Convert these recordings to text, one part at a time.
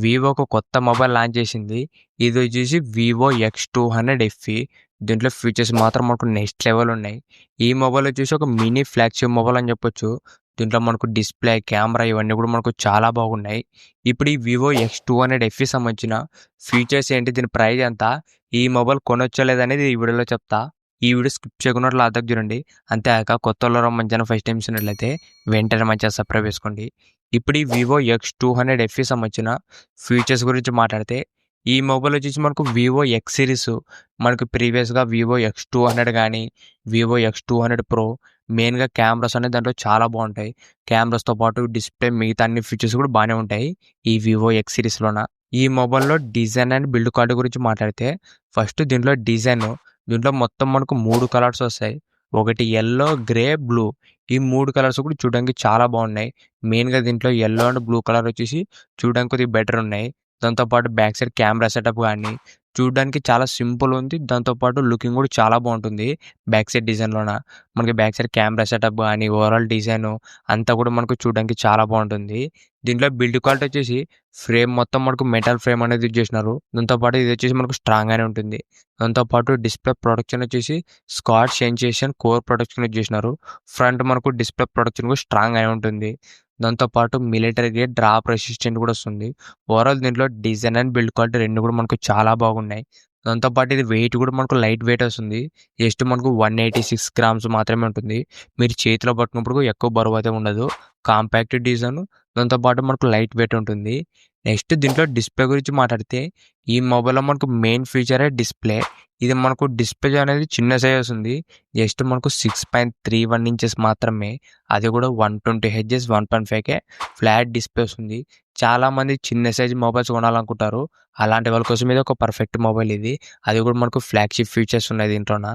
Vivo ఒక కొత్త mobile launch చేసింది. ఇదొచ్చేసి వివో X200 FE. దీంట్లో ఫీచర్స్ మాత్రం మనకు నెక్స్ట్ లెవెల్ ఉన్నాయి. ఈ మొబైల్ వచ్చేసి ఒక మినీ ఫ్లాగ్‌షిప్ మొబైల్ అని చెప్పొచ్చు. దీంట్లో మనకు డిస్‌ప్లే, కెమెరా ఇవన్నీ కూడా మనకు చాలా బాగున్నాయి. ఇప్పుడు ఈ వివో X200 FE సంబంధించిన ఫీచర్స్ ఏంటి? దీని ప్రైస్ ఎంత? ఈ మొబైల్ కొనొచ్చా లేదా అనేది ఈ వీడియోలో చెప్తా. ఈ వీడియో స్కిప్ చేయకుండా లాస్ట్‌దాకా చూడండి. అంతేకాక కొత్తోళ్ళెవరైనా మన ఛానల్ ఫస్ట్ టైం చూసినట్లయితే వెంటనే మన ఛానల్ సబ్స్క్రైబ్ చేసుకోండి. ఇప్పుడు ఈ వివో X200 FE సంబంధించిన ఫీచర్స్ గురించి మాట్లాడితే ఈ మొబైల్ వచ్చేసి మనకు వివో ఎక్స్ సిరీస్, మనకు ప్రీవియస్గా వివో X200 కానీ వివో X200 ప్రో మెయిన్గా కెమెరాస్ అనేది దాంట్లో చాలా బాగుంటాయి. కెమెరాస్తో పాటు డిస్ప్లే మిగతా అన్ని ఫీచర్స్ కూడా బాగానే ఉంటాయి ఈ వివో ఎక్స్ సిరీస్లోన. ఈ మొబైల్లో డిజైన్ అండ్ బిల్డ్ క్వాలిటీ గురించి మాట్లాడితే ఫస్ట్ దీంట్లో మొత్తం మనకు 3 కలర్స్ వస్తాయి. ఒకటి యెల్లో, గ్రే, బ్లూ. ఈ 3 కలర్స్ కూడా చూడడానికి చాలా బాగున్నాయి. మెయిన్గా దీంట్లో యెల్లో అండ్ బ్లూ కలర్ వచ్చేసి చూడడానికి కొద్దిగా బెటర్ ఉన్నాయి. దాంతోపాటు బ్యాక్ సైడ్ కెమెరా సెటప్ కానీ చూడడానికి చాలా సింపుల్ ఉంది. దాంతోపాటు లుకింగ్ కూడా చాలా బాగుంటుంది. బ్యాక్ సైడ్ డిజైన్లోన మనకి బ్యాక్ సైడ్ కెమెరా సెటప్ కానీ ఓవరాల్ డిజైన్ అంతా కూడా మనకు చూడడానికి చాలా బాగుంటుంది. దీంట్లో బిల్డ్ క్వాలిటీ వచ్చేసి ఫ్రేమ్ మొత్తం మనకు మెటల్ ఫ్రేమ్ అనేది యూజ్ చేసినారు. దాంతోపాటు ఇది వచ్చేసి మనకు స్ట్రాంగ్గానే ఉంటుంది. దాంతోపాటు డిస్ప్లే ప్రొటెక్షన్ వచ్చేసి Scott sensation core protection use చేసినారు. ఫ్రంట్ మనకు డిస్ప్లే ప్రొటెక్షన్ కూడా స్ట్రాంగ్ అయి ఉంటుంది. దాంతోపాటు మిలిటరీ గ్రేడ్ డ్రాప్ రెసిస్టెంట్ కూడా వస్తుంది. ఓవరాల్ దీంట్లో డిజైన్ అండ్ బిల్డ్ క్వాలిటీ రెండు కూడా మనకు చాలా బాగున్నాయి. దాంతోపాటు ఇది వెయిట్ కూడా మనకు లైట్ వెయిట్ వస్తుంది. జస్ట్ మనకు 186 గ్రామ్స్ మాత్రమే ఉంటుంది. మీరు చేతిలో పట్టుకున్నప్పుడు ఎక్కువ బరువు అయితే ఉండదు. కాంపాక్ట్ డిజైన్, దాంతోపాటు మనకు లైట్ వెయిట్ ఉంటుంది. నెక్స్ట్ దీంట్లో డిస్ప్లే గురించి మాట్లాడితే ఈ మొబైల్లో మనకు మెయిన్ ఫీచరే డిస్ప్లే. ఇది మనకు డిస్ప్లే అనేది చిన్న సైజ్ వస్తుంది. జస్ట్ మనకు 6.31 ఇంచెస్ మాత్రమే. అది కూడా 120 హెచ్ఎస్ 1.5K ఫ్లాట్ డిస్ప్లే వస్తుంది. చాలామంది చిన్న సైజ్ మొబైల్స్ కొనాలనుకుంటారు. అలాంటి వాళ్ళ కోసం ఇది ఒక పర్ఫెక్ట్ మొబైల్ ఇది. అది కూడా మనకు ఫ్లాగ్షిప్ ఫీచర్స్ ఉన్నాయి దీంట్లోన.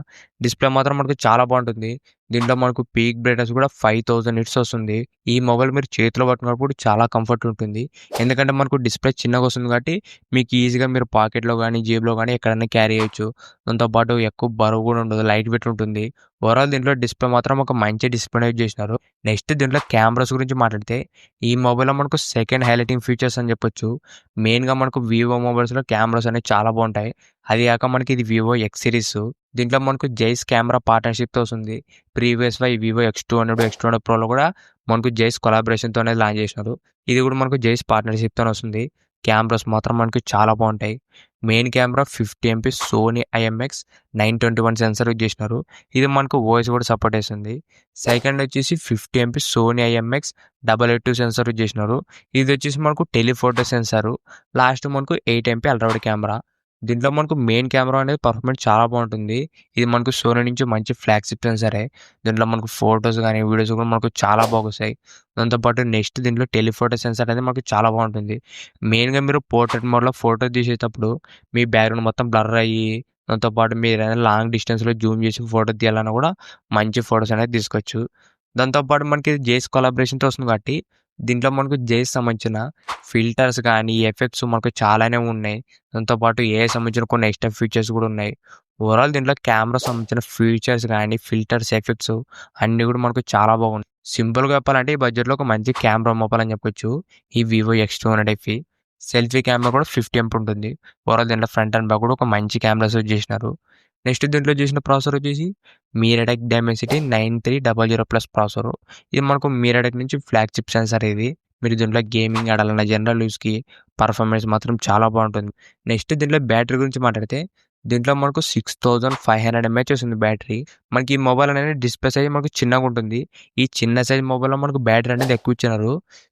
డిస్ప్లే మాత్రం మనకు చాలా బాగుంటుంది. దీంట్లో మనకు పీక్ బ్రైట్నెస్ కూడా 5000 నిట్స్ వస్తుంది. ఈ మొబైల్ మీరు చేతిలో పట్టుకున్నప్పుడు చాలా కంఫర్ట్ ఉంటుంది. ఎందుకంటే మనకు డిస్ప్లే చిన్నగా వస్తుంది కాబట్టి మీకు ఈజీగా మీరు పాకెట్లో కానీ జేబులో కానీ ఎక్కడైనా క్యారీ చేయొచ్చు. దాంతోపాటు ఎక్కువ బరువు కూడా ఉండదు, లైట్ వెయిట్ ఉంటుంది. ఓవరాల్ దీంట్లో డిస్ప్లే మాత్రం ఒక మంచి డిస్ప్లే యూజ్ చేసినారు. నెక్స్ట్ దీంట్లో కెమెరాస్ గురించి మాట్లాడితే ఈ మొబైల్లో మనకు సెకండ్ హైలైటింగ్ ఫీచర్స్ అని చెప్పొచ్చు. మెయిన్గా మనకు వివో మొబైల్స్లో కెమెరాస్ అనేవి చాలా బాగుంటాయి. అది కాక మనకి ఇది వివో ఎక్స్ సిరీస్. దీంట్లో మనకు జైస్ కెమెరా పార్ట్నర్షిప్తో వస్తుంది. ప్రీవియస్గా ఈ వివో X200 ప్రోలో కూడా మనకు జైస్ కొలాబరేషన్తో అనేది లాంచ్ చేసినారు. ఇది కూడా మనకు జైస్ పార్ట్నర్షిప్తో వస్తుంది. కెమెరాస్ మాత్రం మనకు చాలా బాగుంటాయి. Main camera 50 MP Sony IMX 921 sensor use చేసినారు. ఇది మనకు వాయిస్ కూడా సపోర్ట్ చేస్తుంది. సెకండ్ వచ్చేసి 50 MP Sony IMX 882 sensor use చేసినారు. ఇది వచ్చేసి మనకు టెలిఫోటో సెన్సారు. లాస్ట్ మనకు 8 MP అల్ట్రావైడ్ కెమెరా. దీంట్లో మనకు మెయిన్ కెమెరా అనేది పర్ఫార్మెన్స్ చాలా బాగుంటుంది. ఇది మనకు సోనీ నుంచి మంచి ఫ్లాగ్షిప్ సెన్సరే. దీంట్లో మనకు ఫొటోస్ కానీ వీడియోస్ కూడా మనకు చాలా బాగొస్తాయి. దాంతోపాటు నెక్స్ట్ దీంట్లో టెలిఫోటో సెన్సార్ అనేది మనకు చాలా బాగుంటుంది. మెయిన్గా మీరు పోర్ట్రేట్ మోడ్లో ఫోటో తీసేటప్పుడు మీ బ్యాక్గ్రౌండ్ మొత్తం బ్లర్ అయ్యి దాంతోపాటు మీరు ఏదైనా లాంగ్ డిస్టెన్స్లో జూమ్ చేసి ఫోటో తీయాలన్నా కూడా మంచి ఫొటోస్ అనేది తీసుకోవచ్చు. దాంతోపాటు మనకి జేస్ కొలాబరేషన్తో వస్తుంది కాబట్టి దీంట్లో మనకు జేస్ సంబంధించిన ఫిల్టర్స్ కానీ ఎఫెక్ట్స్ మనకు చాలానే ఉన్నాయి. దాంతోపాటు ఏఐ సంబంధించిన కొన్ని ఎక్స్ట్రా ఫీచర్స్ కూడా ఉన్నాయి. ఓవరాల్ దీంట్లో కెమెరా సంబంధించిన ఫీచర్స్ కానీ ఫిల్టర్స్ ఎఫెక్ట్స్ అన్నీ కూడా మనకు చాలా బాగున్నాయి. సింపుల్గా చెప్పాలంటే ఈ బడ్జెట్లో ఒక మంచి కెమెరా మొబైల్ అని చెప్పొచ్చు ఈ Vivo X200 FE. Selfie camera కూడా 50 MP ఉంటుంది. ఓవరాల్ దీంట్లో ఫ్రంట్ అండ్ బ్యాక్ కూడా ఒక మంచి కెమెరాస్ యూజ్ చేసినారు. నెక్స్ట్ దీంట్లో చేసిన ప్రాసెసర్ వచ్చేసి మీరాటెక్ డైమెన్సిటీ 9300+ ప్రాసెసర్. ఇది మనకు మీరాటెక్ నుంచి ఫ్లాగ్షిప్ సెన్సార్ ఇది. మీరు దీంట్లో గేమింగ్ ఆడాలన్న జనరల్ యూస్కి పర్ఫార్మెన్స్ మాత్రం చాలా బాగుంటుంది. నెక్స్ట్ దీంట్లో బ్యాటరీ గురించి మాట్లాడితే దీంట్లో మనకు 6500 mAh వస్తుంది బ్యాటరీ. మనకి ఈ మొబైల్ అనేది డిస్ప్లే సైజ్ మనకు చిన్నగా ఉంటుంది. ఈ చిన్న సైజ్ మొబైల్లో మనకు బ్యాటరీ అనేది ఎక్కువ ఇచ్చినారు,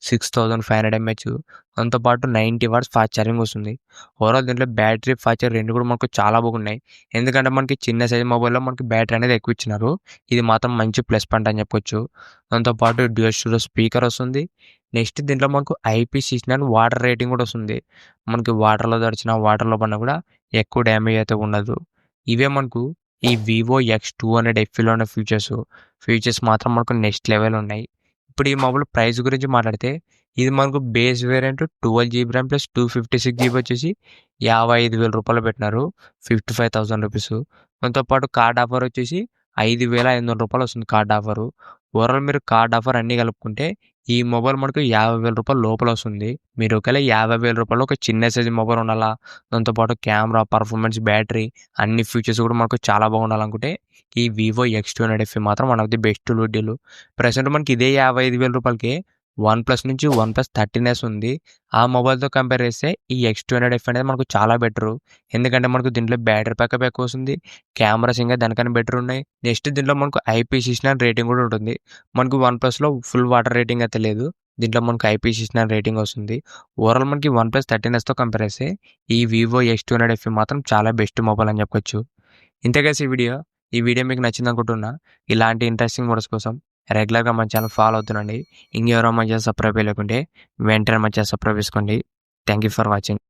6500 mAh. దాంతోపాటు 90 వాట్స్ ఫాస్ట్ ఛార్జింగ్ వస్తుంది. ఓవరాల్ దీంట్లో బ్యాటరీ ఫీచర్ రెండు కూడా మనకు చాలా బాగున్నాయి. ఎందుకంటే మనకి చిన్న సైజ్ మొబైల్లో మనకి బ్యాటరీ అనేది ఎక్కువ ఇచ్చినారు. ఇది మాత్రం మంచి ప్లస్ పాయింట్ అని చెప్పొచ్చు. దాంతోపాటు డ్యూయల్ స్టూడియో స్పీకర్ వస్తుంది. నెక్స్ట్ దీంట్లో మనకు IP69 వాటర్ రేటింగ్ కూడా వస్తుంది. మనకి వాటర్లో తడిచిన వాటర్లో పడినా కూడా ఎక్కువ డ్యామేజ్ అయితే ఉండదు. ఇవే మనకు ఈ వివో X200 FEలో ఉన్న ఫీచర్స్ మాత్రం మనకు నెక్స్ట్ లెవెల్ ఉన్నాయి. ఇప్పుడు ఈ మొబైల్ ప్రైస్ గురించి మాట్లాడితే ఇది మనకు base variant 12GB RAM plus 256GB వచ్చేసి 55,000 రూపాయలు పెట్టినారు, 55,000 రూపీస్. దాంతోపాటు కార్డ్ ఆఫర్ వచ్చేసి 5,500 రూపాయలు వస్తుంది కార్డ్ ఆఫరు. ఓవరాల్ మీరు కార్డ్ ఆఫర్ అన్నీ కలుపుకుంటే ఈ మొబైల్ మనకు రూ. 50,000 లోపల వస్తుంది. మీరు ఒకవేళ రూ. 50,000 ఒక చిన్న సైజ్ మొబైల్ ఉండాలా, దాంతో పాటు కెమెరా, పర్ఫార్మెన్స్, బ్యాటరీ అన్ని ఫీచర్స్ కూడా మనకు చాలా బాగుండాలనుకుంటే ఈ వివో X200 FE మాత్రం one of the best deal. Present మనకి ఇదే రూ. 55,000కి వన్‌ప్లస్ నుంచి వన్‌ప్లస్ 13s ఉంది. ఆ మొబైల్‌తో కంపేర్ చేస్తే ఈ X200 FE అనేది మనకు చాలా బెటరు. ఎందుకంటే మనకు దీంట్లో బ్యాటరీ బ్యాకప్ ఎక్కువ వస్తుంది. కెమెరాస్ ఇంకా దానికన్నా బెటర్ ఉన్నాయి. నెక్స్ట్ దీంట్లో మనకు IP69 రేటింగ్ కూడా ఉంటుంది. మనకు వన్‌ప్లస్‌లో ఫుల్ వాటర్ రేటింగ్ అయితే లేదు. దీంట్లో మనకు IP69 రేటింగ్ వస్తుంది. ఓవరాల్ మనకి వన్‌ప్లస్ 13sతో కంపేర్ చేస్తే ఈ వివో X200 FE మాత్రం చాలా బెస్ట్ మొబైల్ అని చెప్పొచ్చు. ఇంతే గైస్ ఈ వీడియో మీకు నచ్చిందనుకుంటున్నా. ఇలాంటి ఇంట్రెస్టింగ్ వీడియోస్ కోసం రెగ్యులర్‌గా మన ఛానల్ ఫాలో అవుతుండండి. ఇంకెవరో మన ఛానల్ సబ్స్క్రైబ్ చేయలేకుంటే వెంటనే మన ఛానల్ సబ్స్క్రైబ్ చేసుకోండి. Thank you for watching.